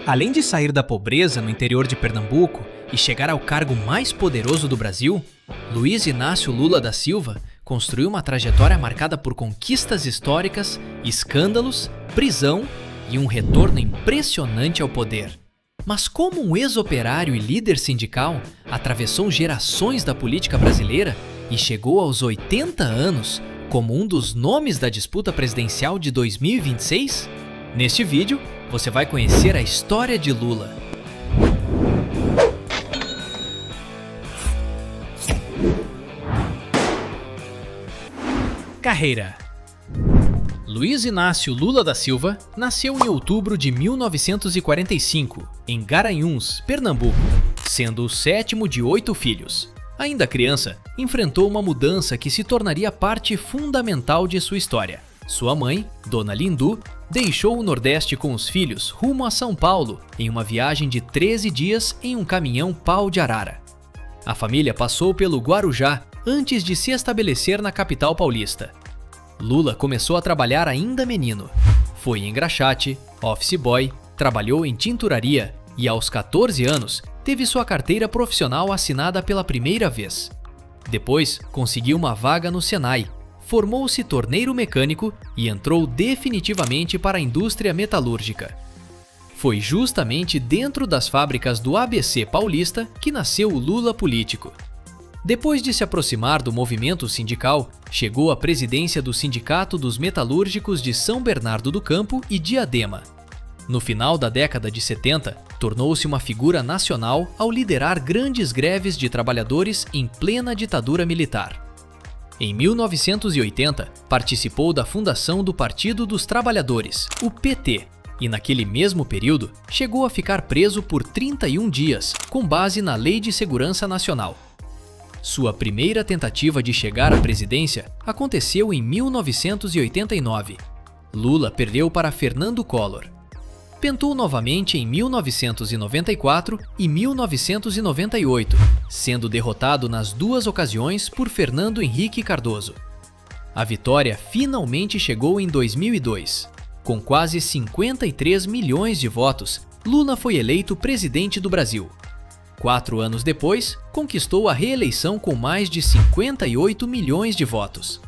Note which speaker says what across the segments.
Speaker 1: Além de sair da pobreza no interior de Pernambuco e chegar ao cargo mais poderoso do Brasil, Luiz Inácio Lula da Silva construiu uma trajetória marcada por conquistas históricas, escândalos, prisão e um retorno impressionante ao poder. Mas como um ex-operário e líder sindical, atravessou gerações da política brasileira e chegou aos 80 anos como um dos nomes da disputa presidencial de 2026? Neste vídeo, você vai conhecer a história de Lula. Carreira. Luiz Inácio Lula da Silva nasceu em outubro de 1945, em Garanhuns, Pernambuco, sendo o sétimo de 8 filhos. Ainda criança, enfrentou uma mudança que se tornaria parte fundamental de sua história. Sua mãe, Dona Lindu, deixou o Nordeste com os filhos rumo a São Paulo em uma viagem de 13 dias em um caminhão pau de arara. A família passou pelo Guarujá antes de se estabelecer na capital paulista. Lula começou a trabalhar ainda menino. Foi engraxate, office boy, trabalhou em tinturaria e aos 14 anos teve sua carteira profissional assinada pela primeira vez. Depois conseguiu uma vaga no Senai, formou-se torneiro mecânico e entrou definitivamente para a indústria metalúrgica. Foi justamente dentro das fábricas do ABC paulista que nasceu o Lula político. Depois de se aproximar do movimento sindical, chegou à presidência do Sindicato dos Metalúrgicos de São Bernardo do Campo e Diadema. No final da década de 70, tornou-se uma figura nacional ao liderar grandes greves de trabalhadores em plena ditadura militar. Em 1980, participou da fundação do Partido dos Trabalhadores, o PT, e naquele mesmo período chegou a ficar preso por 31 dias, com base na Lei de Segurança Nacional. Sua primeira tentativa de chegar à presidência aconteceu em 1989. Lula perdeu para Fernando Collor. Tentou novamente em 1994 e 1998, sendo derrotado nas duas ocasiões por Fernando Henrique Cardoso. A vitória finalmente chegou em 2002. Com quase 53 milhões de votos, Lula foi eleito presidente do Brasil. 4 anos depois, conquistou a reeleição com mais de 58 milhões de votos.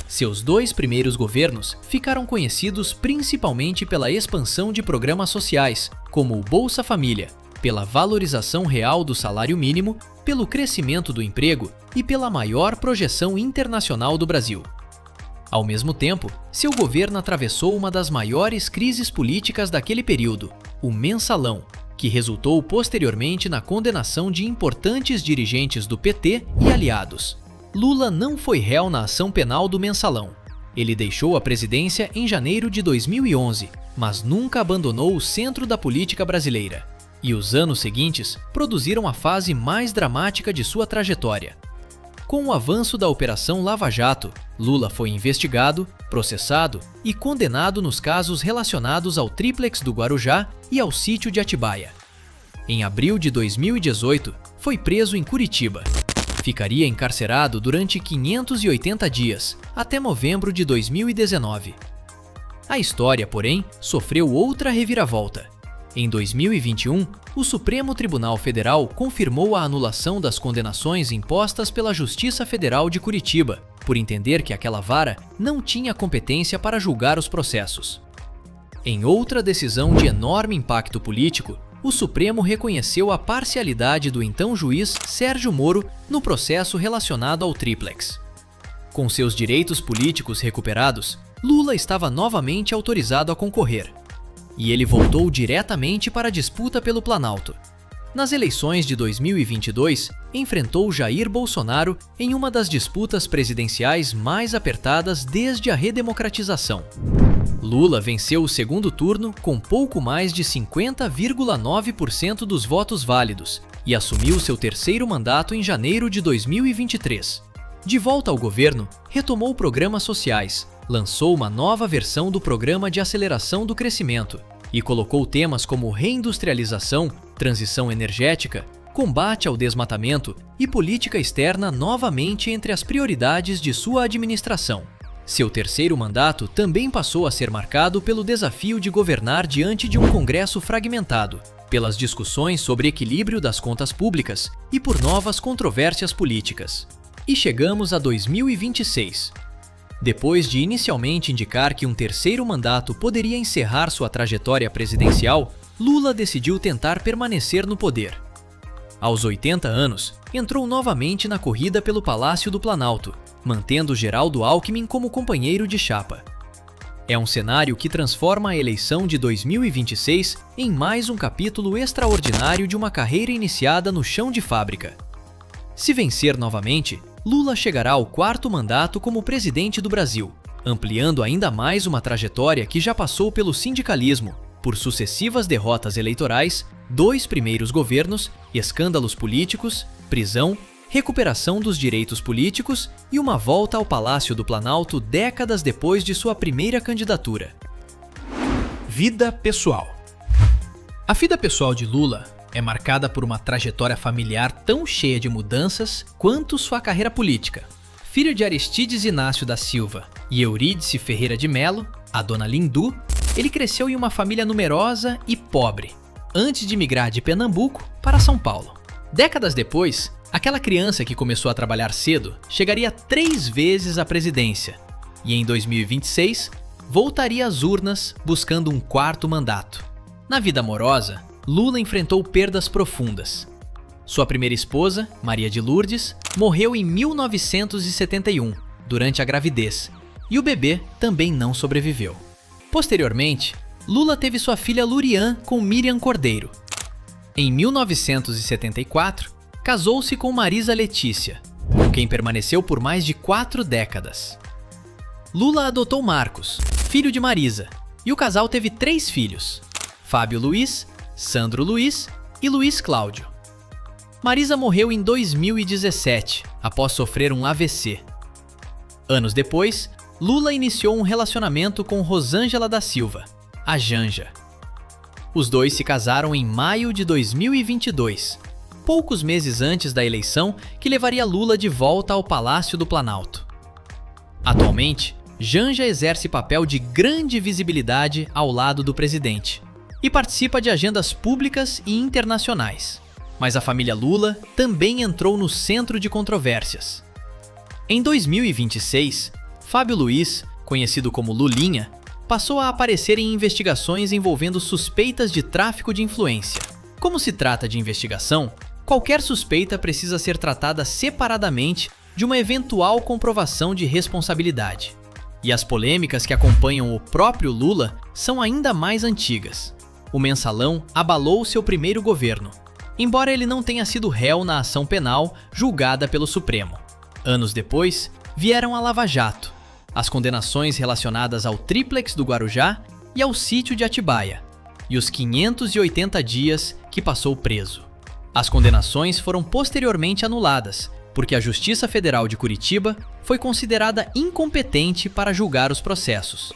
Speaker 1: Seus 2 primeiros governos ficaram conhecidos principalmente pela expansão de programas sociais, como o Bolsa Família, pela valorização real do salário mínimo, pelo crescimento do emprego e pela maior projeção internacional do Brasil. Ao mesmo tempo, seu governo atravessou uma das maiores crises políticas daquele período, o Mensalão, que resultou posteriormente na condenação de importantes dirigentes do PT e aliados. Lula não foi réu na ação penal do Mensalão. Ele deixou a presidência em janeiro de 2011, mas nunca abandonou o centro da política brasileira. E os anos seguintes produziram a fase mais dramática de sua trajetória. Com o avanço da Operação Lava Jato, Lula foi investigado, processado e condenado nos casos relacionados ao Tríplex do Guarujá e ao Sítio de Atibaia. Em abril de 2018, foi preso em Curitiba. Ficaria encarcerado durante 580 dias, até novembro de 2019. A história, porém, sofreu outra reviravolta. Em 2021, o Supremo Tribunal Federal confirmou a anulação das condenações impostas pela Justiça Federal de Curitiba, por entender que aquela vara não tinha competência para julgar os processos. Em outra decisão de enorme impacto político, o Supremo reconheceu a parcialidade do então juiz Sérgio Moro no processo relacionado ao Tríplex. Com seus direitos políticos recuperados, Lula estava novamente autorizado a concorrer. E ele voltou diretamente para a disputa pelo Planalto. Nas eleições de 2022, enfrentou Jair Bolsonaro em uma das disputas presidenciais mais apertadas desde a redemocratização. Lula venceu o segundo turno com pouco mais de 50,9% dos votos válidos e assumiu seu terceiro mandato em janeiro de 2023. De volta ao governo, retomou programas sociais, lançou uma nova versão do Programa de Aceleração do Crescimento e colocou temas como reindustrialização, transição energética, combate ao desmatamento e política externa novamente entre as prioridades de sua administração. Seu terceiro mandato também passou a ser marcado pelo desafio de governar diante de um Congresso fragmentado, pelas discussões sobre equilíbrio das contas públicas e por novas controvérsias políticas. E chegamos a 2026. Depois de inicialmente indicar que um terceiro mandato poderia encerrar sua trajetória presidencial, Lula decidiu tentar permanecer no poder. Aos 80 anos, entrou novamente na corrida pelo Palácio do Planalto, mantendo Geraldo Alckmin como companheiro de chapa. É um cenário que transforma a eleição de 2026 em mais um capítulo extraordinário de uma carreira iniciada no chão de fábrica. Se vencer novamente, Lula chegará ao quarto mandato como presidente do Brasil, ampliando ainda mais uma trajetória que já passou pelo sindicalismo, por sucessivas derrotas eleitorais, 2 primeiros governos, escândalos políticos, prisão, recuperação dos direitos políticos e uma volta ao Palácio do Planalto décadas depois de sua primeira candidatura. Vida pessoal. A vida pessoal de Lula é marcada por uma trajetória familiar tão cheia de mudanças quanto sua carreira política. Filho de Aristides Inácio da Silva e Eurídice Ferreira de Melo, a dona Lindu, ele cresceu em uma família numerosa e pobre, antes de migrar de Pernambuco para São Paulo. Décadas depois, aquela criança que começou a trabalhar cedo chegaria 3 vezes à presidência e em 2026 voltaria às urnas buscando um quarto mandato. Na vida amorosa, Lula enfrentou perdas profundas. Sua primeira esposa, Maria de Lourdes, morreu em 1971, durante a gravidez, e o bebê também não sobreviveu. Posteriormente, Lula teve sua filha Lurian com Miriam Cordeiro. Em 1974, casou-se com Marisa Letícia, com quem permaneceu por mais de 4 décadas. Lula adotou Marcos, filho de Marisa, e o casal teve 3 filhos: Fábio Luiz, Sandro Luiz e Luiz Cláudio. Marisa morreu em 2017, após sofrer um AVC. Anos depois, Lula iniciou um relacionamento com Rosângela da Silva, a Janja. Os dois se casaram em maio de 2022, poucos meses antes da eleição que levaria Lula de volta ao Palácio do Planalto. Atualmente, Janja exerce papel de grande visibilidade ao lado do presidente e participa de agendas públicas e internacionais. Mas a família Lula também entrou no centro de controvérsias. Em 2026, Fábio Luiz, conhecido como Lulinha, passou a aparecer em investigações envolvendo suspeitas de tráfico de influência. Como se trata de investigação, qualquer suspeita precisa ser tratada separadamente de uma eventual comprovação de responsabilidade. E as polêmicas que acompanham o próprio Lula são ainda mais antigas. O mensalão abalou seu primeiro governo, embora ele não tenha sido réu na ação penal julgada pelo Supremo. Anos depois, vieram a Lava Jato, as condenações relacionadas ao tríplex do Guarujá e ao sítio de Atibaia, e os 580 dias que passou preso. As condenações foram posteriormente anuladas, porque a Justiça Federal de Curitiba foi considerada incompetente para julgar os processos.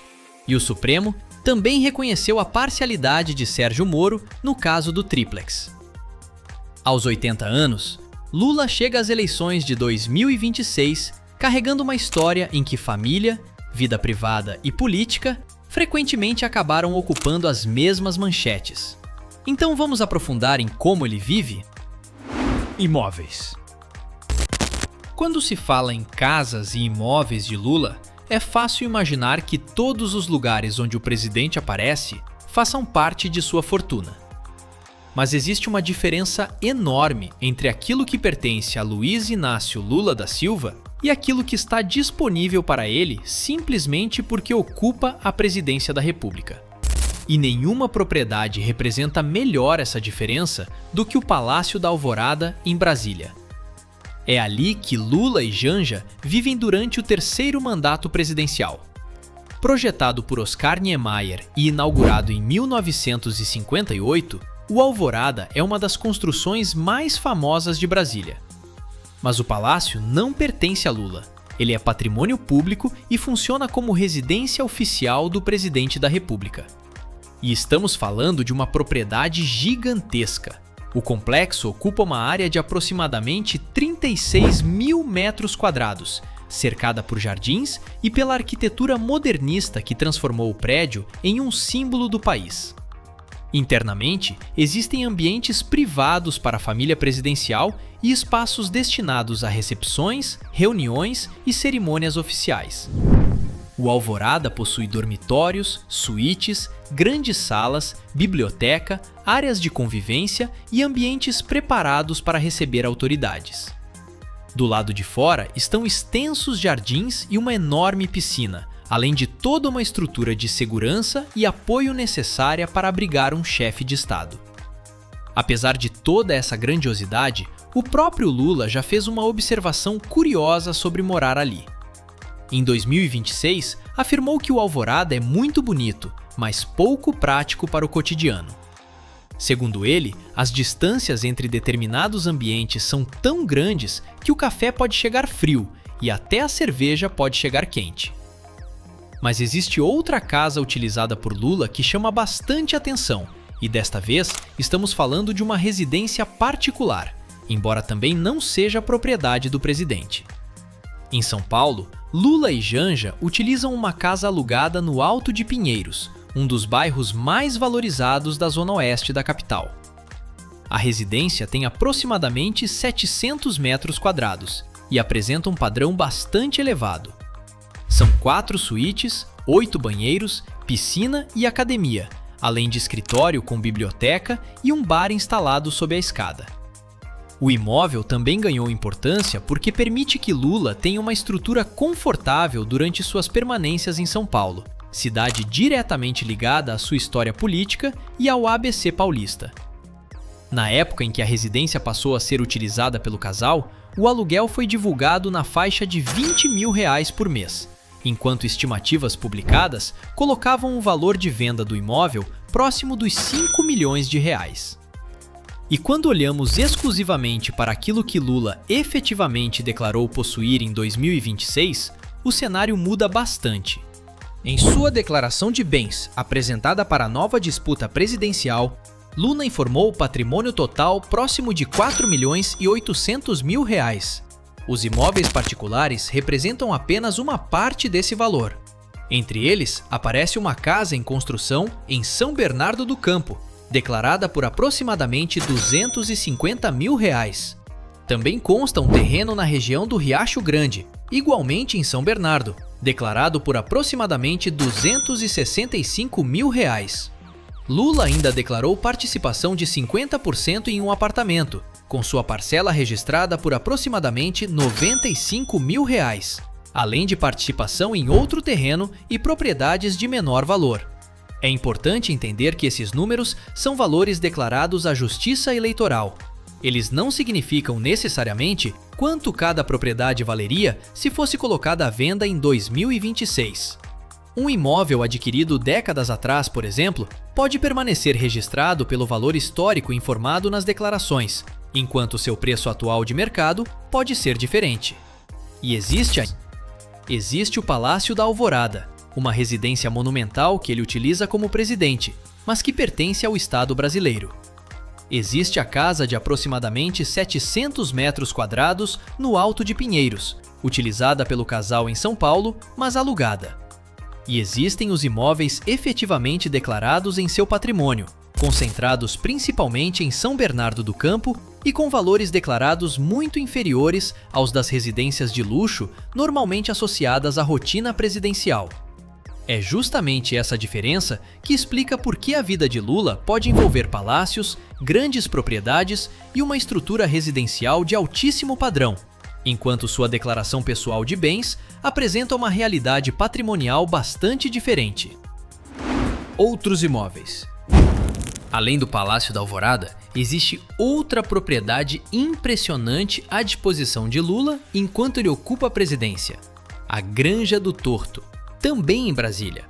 Speaker 1: E o Supremo também reconheceu a parcialidade de Sérgio Moro no caso do tríplex. Aos 80 anos, Lula chega às eleições de 2026 carregando uma história em que família, vida privada e política frequentemente acabaram ocupando as mesmas manchetes. Então vamos aprofundar em como ele vive? Imóveis. Quando se fala em casas e imóveis de Lula, é fácil imaginar que todos os lugares onde o presidente aparece façam parte de sua fortuna. Mas existe uma diferença enorme entre aquilo que pertence a Luiz Inácio Lula da Silva e aquilo que está disponível para ele simplesmente porque ocupa a presidência da República. E nenhuma propriedade representa melhor essa diferença do que o Palácio da Alvorada, em Brasília. É ali que Lula e Janja vivem durante o terceiro mandato presidencial. Projetado por Oscar Niemeyer e inaugurado em 1958, o Alvorada é uma das construções mais famosas de Brasília. Mas o palácio não pertence a Lula. Ele é patrimônio público e funciona como residência oficial do presidente da República. E estamos falando de uma propriedade gigantesca. O complexo ocupa uma área de aproximadamente 36 mil metros quadrados, cercada por jardins e pela arquitetura modernista que transformou o prédio em um símbolo do país. Internamente, existem ambientes privados para a família presidencial e espaços destinados a recepções, reuniões e cerimônias oficiais. O Alvorada possui dormitórios, suítes, grandes salas, biblioteca, áreas de convivência e ambientes preparados para receber autoridades. Do lado de fora estão extensos jardins e uma enorme piscina, além de toda uma estrutura de segurança e apoio necessária para abrigar um chefe de Estado. Apesar de toda essa grandiosidade, o próprio Lula já fez uma observação curiosa sobre morar ali. Em 2026, afirmou que o Alvorada é muito bonito, mas pouco prático para o cotidiano. Segundo ele, as distâncias entre determinados ambientes são tão grandes que o café pode chegar frio e até a cerveja pode chegar quente. Mas existe outra casa utilizada por Lula que chama bastante atenção, e desta vez estamos falando de uma residência particular, embora também não seja propriedade do presidente. Em São Paulo, Lula e Janja utilizam uma casa alugada no Alto de Pinheiros, um dos bairros mais valorizados da zona oeste da capital. A residência tem aproximadamente 700 metros quadrados e apresenta um padrão bastante elevado. São 4 suítes, 8 banheiros, piscina e academia, além de escritório com biblioteca e um bar instalado sob a escada. O imóvel também ganhou importância porque permite que Lula tenha uma estrutura confortável durante suas permanências em São Paulo, cidade diretamente ligada à sua história política e ao ABC paulista. Na época em que a residência passou a ser utilizada pelo casal, o aluguel foi divulgado na faixa de R$20 mil por mês, enquanto estimativas publicadas colocavam o valor de venda do imóvel próximo dos R$5 milhões. E quando olhamos exclusivamente para aquilo que Lula efetivamente declarou possuir em 2026, o cenário muda bastante. Em sua declaração de bens apresentada para a nova disputa presidencial, Lula informou patrimônio total próximo de R$4.800.000. Os imóveis particulares representam apenas uma parte desse valor. Entre eles, aparece uma casa em construção em São Bernardo do Campo, declarada por aproximadamente R$250 mil. Também consta um terreno na região do Riacho Grande, igualmente em São Bernardo, declarado por aproximadamente R$265 mil. Lula ainda declarou participação de 50% em um apartamento, com sua parcela registrada por aproximadamente R$95 mil, além de participação em outro terreno e propriedades de menor valor. É importante entender que esses números são valores declarados à Justiça Eleitoral. Eles não significam necessariamente quanto cada propriedade valeria se fosse colocada à venda em 2026. Um imóvel adquirido décadas atrás, por exemplo, pode permanecer registrado pelo valor histórico informado nas declarações, enquanto seu preço atual de mercado pode ser diferente. E existe o Palácio da Alvorada, uma residência monumental que ele utiliza como presidente, mas que pertence ao Estado brasileiro. Existe a casa de aproximadamente 700 metros quadrados no Alto de Pinheiros, utilizada pelo casal em São Paulo, mas alugada. E existem os imóveis efetivamente declarados em seu patrimônio, concentrados principalmente em São Bernardo do Campo e com valores declarados muito inferiores aos das residências de luxo normalmente associadas à rotina presidencial. É justamente essa diferença que explica por que a vida de Lula pode envolver palácios, grandes propriedades e uma estrutura residencial de altíssimo padrão, enquanto sua declaração pessoal de bens apresenta uma realidade patrimonial bastante diferente. Outros imóveis. Além do Palácio da Alvorada, existe outra propriedade impressionante à disposição de Lula enquanto ele ocupa a presidência: a Granja do Torto, também em Brasília.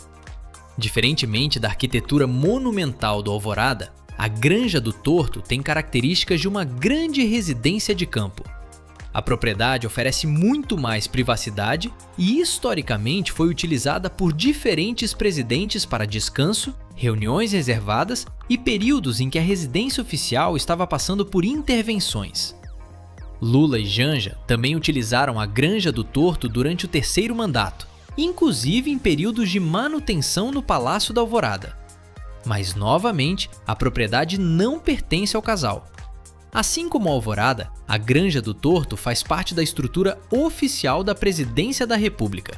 Speaker 1: Diferentemente da arquitetura monumental do Alvorada, a Granja do Torto tem características de uma grande residência de campo. A propriedade oferece muito mais privacidade e historicamente foi utilizada por diferentes presidentes para descanso, reuniões reservadas e períodos em que a residência oficial estava passando por intervenções. Lula e Janja também utilizaram a Granja do Torto durante o terceiro mandato, inclusive em períodos de manutenção no Palácio da Alvorada. Mas, novamente, a propriedade não pertence ao casal. Assim como a Alvorada, a Granja do Torto faz parte da estrutura oficial da Presidência da República.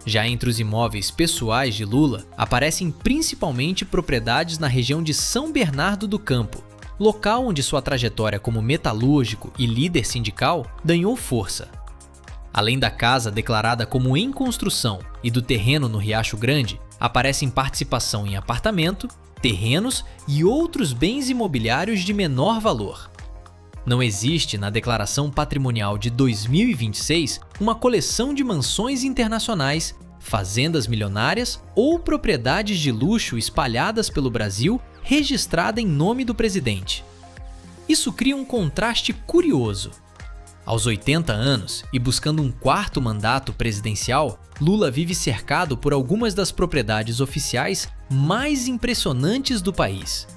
Speaker 1: Já entre os imóveis pessoais de Lula, aparecem principalmente propriedades na região de São Bernardo do Campo, local onde sua trajetória como metalúrgico e líder sindical ganhou força. Além da casa declarada como em construção e do terreno no Riacho Grande, aparecem participação em apartamento, terrenos e outros bens imobiliários de menor valor. Não existe na Declaração Patrimonial de 2026 uma coleção de mansões internacionais, fazendas milionárias ou propriedades de luxo espalhadas pelo Brasil registrada em nome do presidente. Isso cria um contraste curioso. Aos 80 anos e buscando um quarto mandato presidencial, Lula vive cercado por algumas das propriedades oficiais mais impressionantes do país.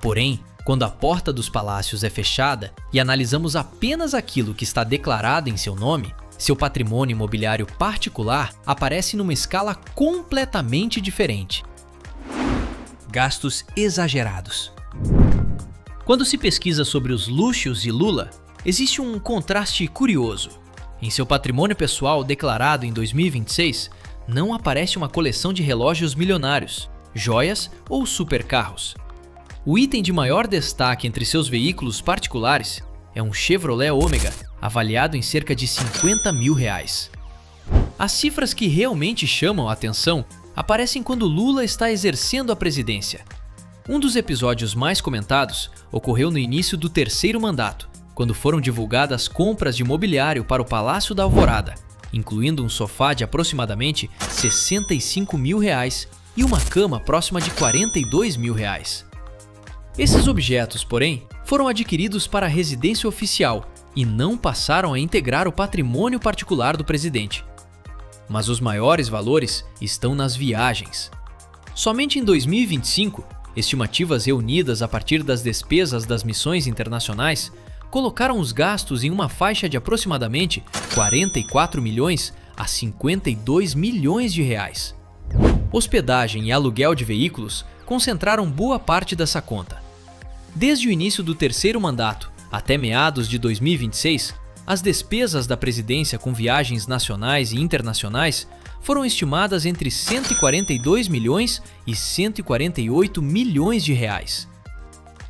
Speaker 1: Porém, quando a porta dos palácios é fechada e analisamos apenas aquilo que está declarado em seu nome, seu patrimônio imobiliário particular aparece numa escala completamente diferente. Gastos exagerados. Quando se pesquisa sobre os luxos de Lula, existe um contraste curioso. Em seu patrimônio pessoal declarado em 2026, não aparece uma coleção de relógios milionários, joias ou supercarros. O item de maior destaque entre seus veículos particulares é um Chevrolet Ômega, avaliado em cerca de R$50 mil. As cifras que realmente chamam a atenção aparecem quando Lula está exercendo a presidência. Um dos episódios mais comentados ocorreu no início do terceiro mandato, quando foram divulgadas compras de mobiliário para o Palácio da Alvorada, incluindo um sofá de aproximadamente R$65 mil e uma cama próxima de R$42 mil. Esses objetos, porém, foram adquiridos para a residência oficial e não passaram a integrar o patrimônio particular do presidente. Mas os maiores valores estão nas viagens. Somente em 2025, estimativas reunidas a partir das despesas das missões internacionais colocaram os gastos em uma faixa de aproximadamente 44 milhões a 52 milhões de reais. Hospedagem e aluguel de veículos concentraram boa parte dessa conta. Desde o início do terceiro mandato até meados de 2026, as despesas da presidência com viagens nacionais e internacionais foram estimadas entre 142 milhões e 148 milhões de reais.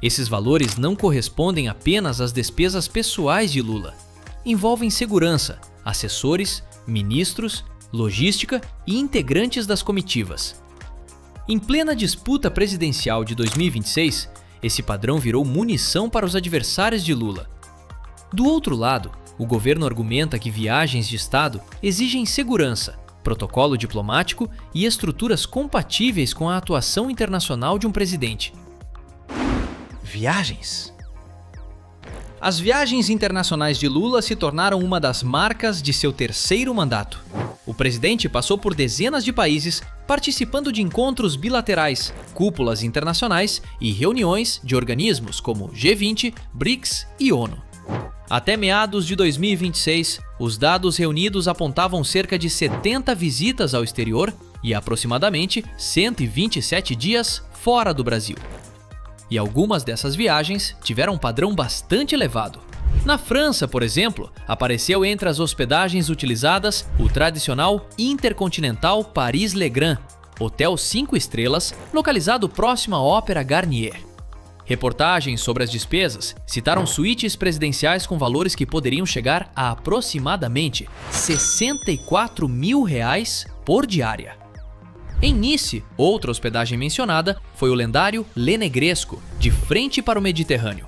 Speaker 1: Esses valores não correspondem apenas às despesas pessoais de Lula. Envolvem segurança, assessores, ministros, logística e integrantes das comitivas. Em plena disputa presidencial de 2026, esse padrão virou munição para os adversários de Lula. Do outro lado, o governo argumenta que viagens de Estado exigem segurança, protocolo diplomático e estruturas compatíveis com a atuação internacional de um presidente. Viagens. As viagens internacionais de Lula se tornaram uma das marcas de seu terceiro mandato. O presidente passou por dezenas de países, participando de encontros bilaterais, cúpulas internacionais e reuniões de organismos como G20, BRICS e ONU. Até meados de 2026, os dados reunidos apontavam cerca de 70 visitas ao exterior e aproximadamente 127 dias fora do Brasil. E algumas dessas viagens tiveram um padrão bastante elevado. Na França, por exemplo, apareceu entre as hospedagens utilizadas o tradicional Intercontinental Paris-Legrand, hotel 5 estrelas localizado próximo à Ópera Garnier. Reportagens sobre as despesas citaram suítes presidenciais com valores que poderiam chegar a aproximadamente R$64 mil por diária. Em Nice, outra hospedagem mencionada foi o lendário Le Negresco, de frente para o Mediterrâneo.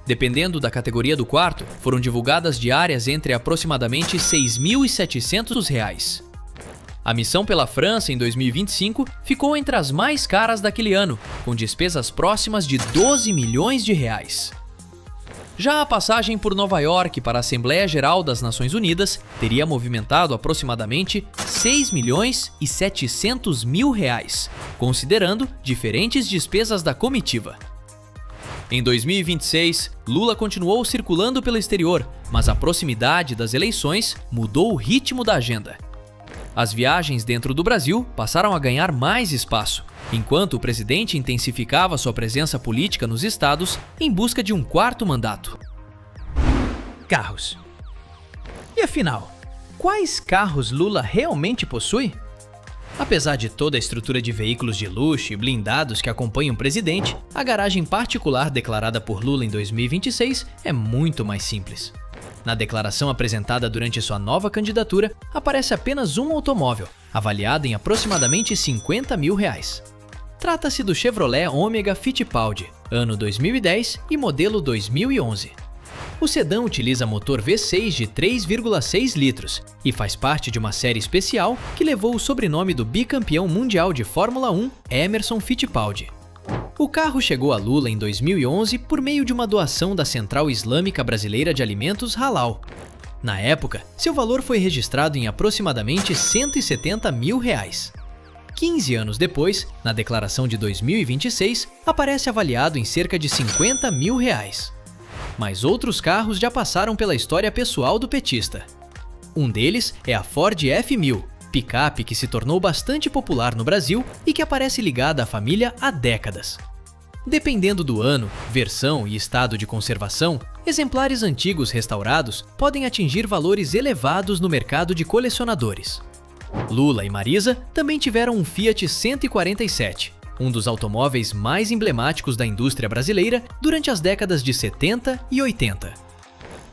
Speaker 1: Dependendo da categoria do quarto, foram divulgadas diárias entre aproximadamente R$6.700. A missão pela França em 2025 ficou entre as mais caras daquele ano, com despesas próximas de 12 milhões de reais. Já a passagem por Nova York para a Assembleia Geral das Nações Unidas teria movimentado aproximadamente R$6.700.000, considerando diferentes despesas da comitiva. Em 2026, Lula continuou circulando pelo exterior, mas a proximidade das eleições mudou o ritmo da agenda. As viagens dentro do Brasil passaram a ganhar mais espaço, enquanto o presidente intensificava sua presença política nos estados em busca de um quarto mandato.
Speaker 2: Carros. E afinal, quais carros Lula realmente possui?
Speaker 1: Apesar de toda a estrutura de veículos de luxo e blindados que acompanham o presidente, a garagem particular declarada por Lula em 2026 é muito mais simples. Na declaração apresentada durante sua nova candidatura, aparece apenas um automóvel, avaliado em aproximadamente R$50 mil. Trata-se do Chevrolet Omega Fittipaldi, ano 2010 e modelo 2011. O sedã utiliza motor V6 de 3,6 litros e faz parte de uma série especial que levou o sobrenome do bicampeão mundial de Fórmula 1, Emerson Fittipaldi. O carro chegou a Lula em 2011 por meio de uma doação da Central Islâmica Brasileira de Alimentos Halal. Na época, seu valor foi registrado em aproximadamente R$170 mil. 15 anos depois, na declaração de 2026, aparece avaliado em cerca de R$50 mil. Mas outros carros já passaram pela história pessoal do petista. Um deles é a Ford F1000, picape que se tornou bastante popular no Brasil e que aparece ligada à família há décadas. Dependendo do ano, versão e estado de conservação, exemplares antigos restaurados podem atingir valores elevados no mercado de colecionadores. Lula e Marisa também tiveram um Fiat 147. Um dos automóveis mais emblemáticos da indústria brasileira durante as décadas de 70 e 80.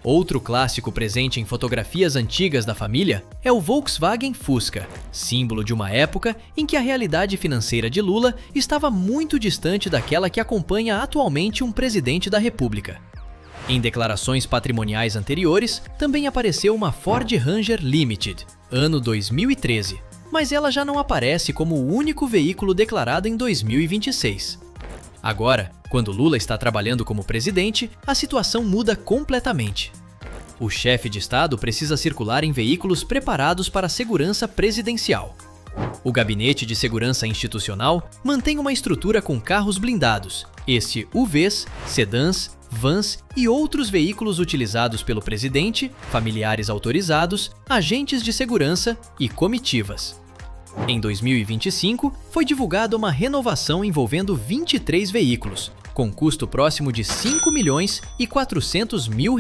Speaker 1: Outro clássico presente em fotografias antigas da família é o Volkswagen Fusca, símbolo de uma época em que a realidade financeira de Lula estava muito distante daquela que acompanha atualmente um presidente da República. Em declarações patrimoniais anteriores, também apareceu uma Ford Ranger Limited, ano 2013. Mas ela já não aparece como o único veículo declarado em 2026. Agora, quando Lula está trabalhando como presidente, a situação muda completamente. O chefe de Estado precisa circular em veículos preparados para a segurança presidencial. O Gabinete de Segurança Institucional mantém uma estrutura com carros blindados, SUVs, sedãs, vans e outros veículos utilizados pelo presidente, familiares autorizados, agentes de segurança e comitivas. Em 2025, foi divulgada uma renovação envolvendo 23 veículos, com custo próximo de R$5.4 mil.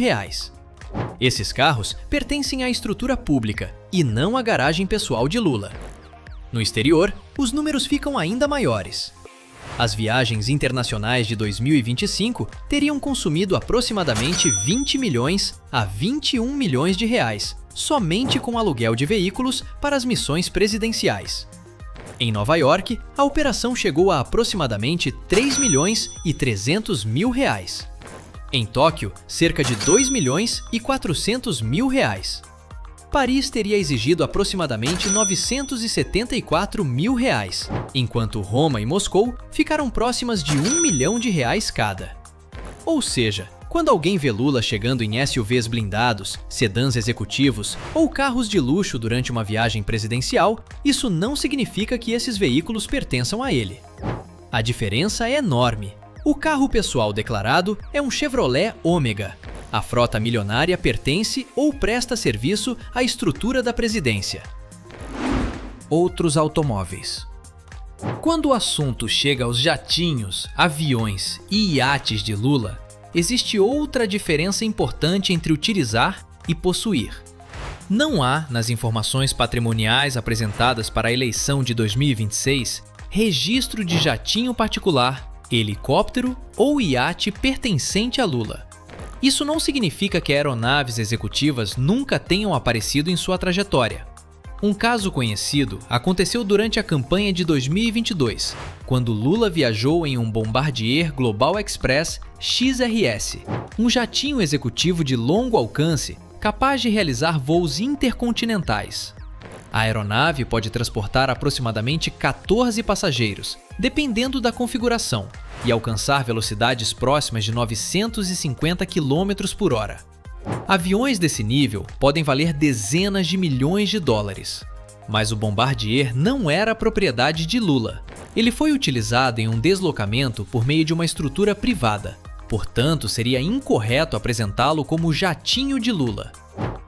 Speaker 1: Esses carros pertencem à estrutura pública e não à garagem pessoal de Lula. No exterior, os números ficam ainda maiores. As viagens internacionais de 2025 teriam consumido aproximadamente R$20 milhões a R$21 milhões somente com aluguel de veículos para as missões presidenciais. Em Nova York, a operação chegou a aproximadamente R$3.3 mil. Em Tóquio, cerca de R$2.4 mil. Paris teria exigido aproximadamente R$974 mil, enquanto Roma e Moscou ficaram próximas de R$1 milhão cada. Ou seja, quando alguém vê Lula chegando em SUVs blindados, sedãs executivos ou carros de luxo durante uma viagem presidencial, isso não significa que esses veículos pertençam a ele. A diferença é enorme. O carro pessoal declarado é um Chevrolet Omega. A frota milionária pertence ou presta serviço à estrutura da presidência.
Speaker 2: Outros automóveis.
Speaker 1: Quando o assunto chega aos jatinhos, aviões e iates de Lula, existe outra diferença importante entre utilizar e possuir. Não há, nas informações patrimoniais apresentadas para a eleição de 2026, registro de jatinho particular, helicóptero ou iate pertencente a Lula. Isso não significa que aeronaves executivas nunca tenham aparecido em sua trajetória. Um caso conhecido aconteceu durante a campanha de 2022, quando Lula viajou em um Bombardier Global Express XRS, um jatinho executivo de longo alcance capaz de realizar voos intercontinentais. A aeronave pode transportar aproximadamente 14 passageiros, dependendo da configuração, e alcançar velocidades próximas de 950 km por hora. Aviões desse nível podem valer dezenas de milhões de dólares. Mas o Bombardier não era propriedade de Lula. Ele foi utilizado em um deslocamento por meio de uma estrutura privada,
Speaker 2: Portanto, seria incorreto apresentá-lo como o jatinho de Lula.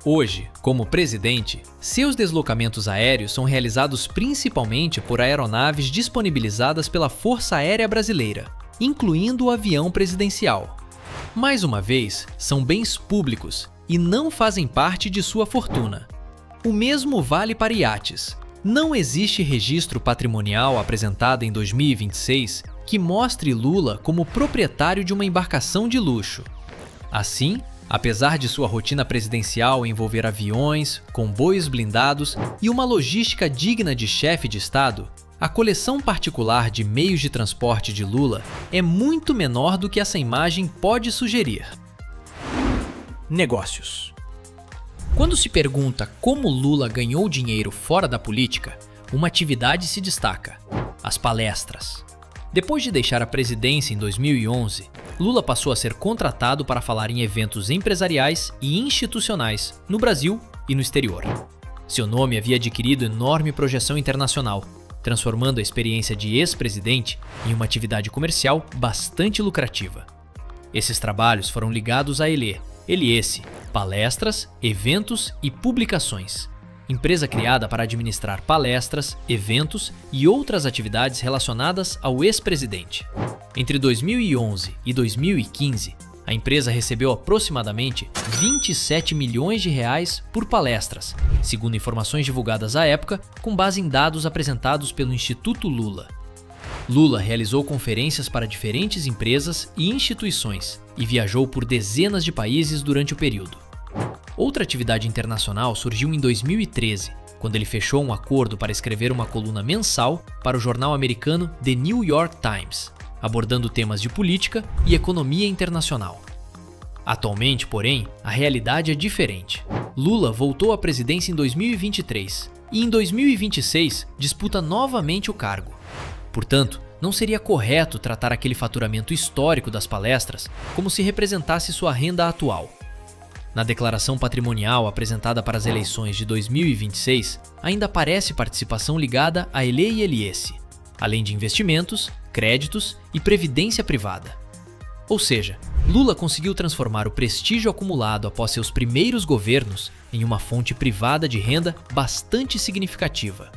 Speaker 2: Hoje, como presidente, seus deslocamentos aéreos são realizados principalmente por aeronaves disponibilizadas pela Força Aérea Brasileira, incluindo o avião presidencial. Mais uma vez, são bens públicos e não fazem parte de sua fortuna. O mesmo vale para iates. Não existe registro patrimonial apresentado em 2026 que mostre Lula como proprietário de uma embarcação de luxo. Assim, apesar de sua rotina presidencial envolver aviões, comboios blindados e uma logística digna de chefe de Estado, a coleção particular de meios de transporte de Lula é muito menor do que essa imagem pode sugerir.
Speaker 1: Negócios. Quando se pergunta como Lula ganhou dinheiro fora da política, uma atividade se destaca: as palestras. Depois de deixar a presidência em 2011, Lula passou a ser contratado para falar em eventos empresariais e institucionais no Brasil e no exterior. Seu nome havia adquirido enorme projeção internacional, transformando a experiência de ex-presidente em uma atividade comercial bastante lucrativa. Esses trabalhos foram ligados à Eliesse, palestras, eventos e publicações, empresa criada para administrar palestras, eventos e outras atividades relacionadas ao ex-presidente. Entre 2011 e 2015, a empresa recebeu aproximadamente 27 milhões de reais por palestras, segundo informações divulgadas à época, com base em dados apresentados pelo Instituto Lula. Lula realizou conferências para diferentes empresas e instituições e viajou por dezenas de países durante o período. Outra atividade internacional surgiu em 2013, quando ele fechou um acordo para escrever uma coluna mensal para o jornal americano The New York Times, abordando temas de política e economia internacional. Atualmente, porém, a realidade é diferente. Lula voltou à presidência em 2023 e em 2026 disputa novamente o cargo. Portanto, não seria correto tratar aquele faturamento histórico das palestras como se representasse sua renda atual. Na declaração patrimonial apresentada para as eleições de 2026, ainda aparece participação ligada à Eliesse, além de investimentos, créditos e previdência privada. Ou seja, Lula conseguiu transformar o prestígio acumulado após seus primeiros governos em uma fonte privada de renda bastante significativa.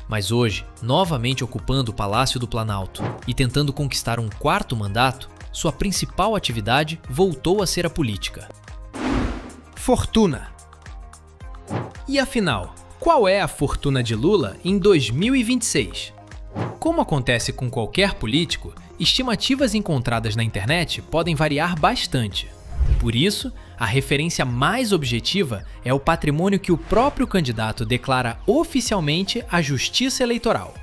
Speaker 1: Mas hoje, novamente ocupando o Palácio do Planalto e tentando conquistar um quarto mandato, sua principal atividade voltou a ser a política.
Speaker 2: Fortuna. E afinal, qual é a fortuna de Lula em 2026? Como acontece com qualquer político, estimativas encontradas na internet podem variar bastante. Por isso, a referência mais objetiva é o patrimônio que o próprio candidato declara oficialmente à Justiça Eleitoral.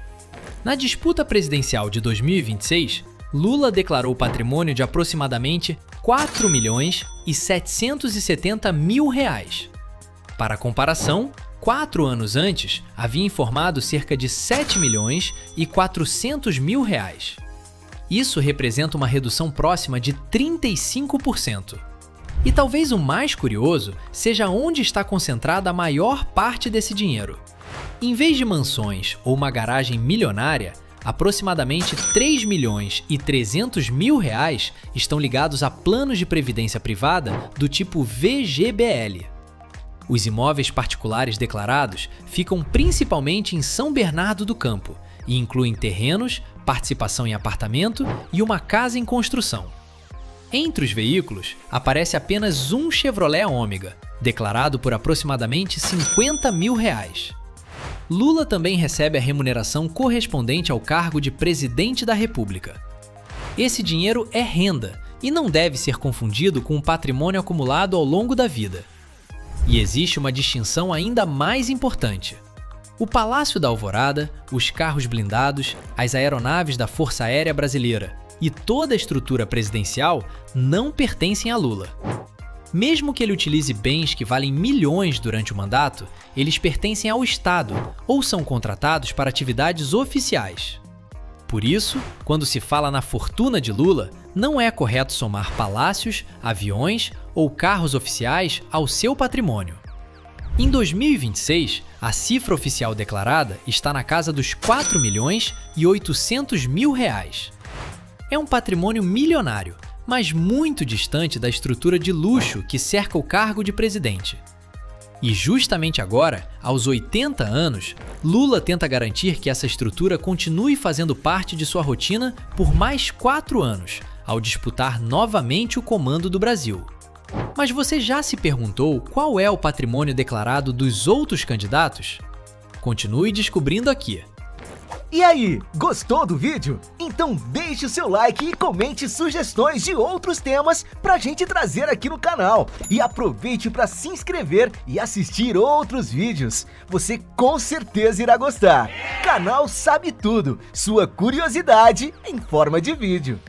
Speaker 2: Na disputa presidencial de 2026, Lula declarou patrimônio de aproximadamente R$ 4.770.000. Para comparação, 4 anos antes, havia informado cerca de R$ 7.400.000. Isso representa uma redução próxima de 35%. E talvez o mais curioso seja onde está concentrada a maior parte desse dinheiro. Em vez de mansões ou uma garagem milionária, aproximadamente R$ 3.300.000 estão ligados a planos de previdência privada do tipo VGBL. Os imóveis particulares declarados ficam principalmente em São Bernardo do Campo e incluem terrenos, participação em apartamento e uma casa em construção. Entre os veículos, aparece apenas um Chevrolet Ômega, declarado por aproximadamente R$ 50.000. Lula também recebe a remuneração correspondente ao cargo de presidente da República. Esse dinheiro é renda e não deve ser confundido com o patrimônio acumulado ao longo da vida. E existe uma distinção ainda mais importante. O Palácio da Alvorada, os carros blindados, as aeronaves da Força Aérea Brasileira e toda a estrutura presidencial não pertencem a Lula. Mesmo que ele utilize bens que valem milhões durante o mandato, eles pertencem ao Estado ou são contratados para atividades oficiais. Por isso, quando se fala na fortuna de Lula, não é correto somar palácios, aviões ou carros oficiais ao seu patrimônio. Em 2026, a cifra oficial declarada está na casa dos R$ 4.800.000. É um patrimônio milionário, mas muito distante da estrutura de luxo que cerca o cargo de presidente. E justamente agora, aos 80 anos, Lula tenta garantir que essa estrutura continue fazendo parte de sua rotina por mais 4 anos, ao disputar novamente o comando do Brasil. Mas você já se perguntou qual é o patrimônio declarado dos outros candidatos? Continue descobrindo aqui.
Speaker 3: E aí, gostou do vídeo? Então deixe o seu like e comente sugestões de outros temas pra gente trazer aqui no canal. E aproveite para se inscrever e assistir outros vídeos. Você com certeza irá gostar. Canal Sabe Tudo, sua curiosidade em forma de vídeo.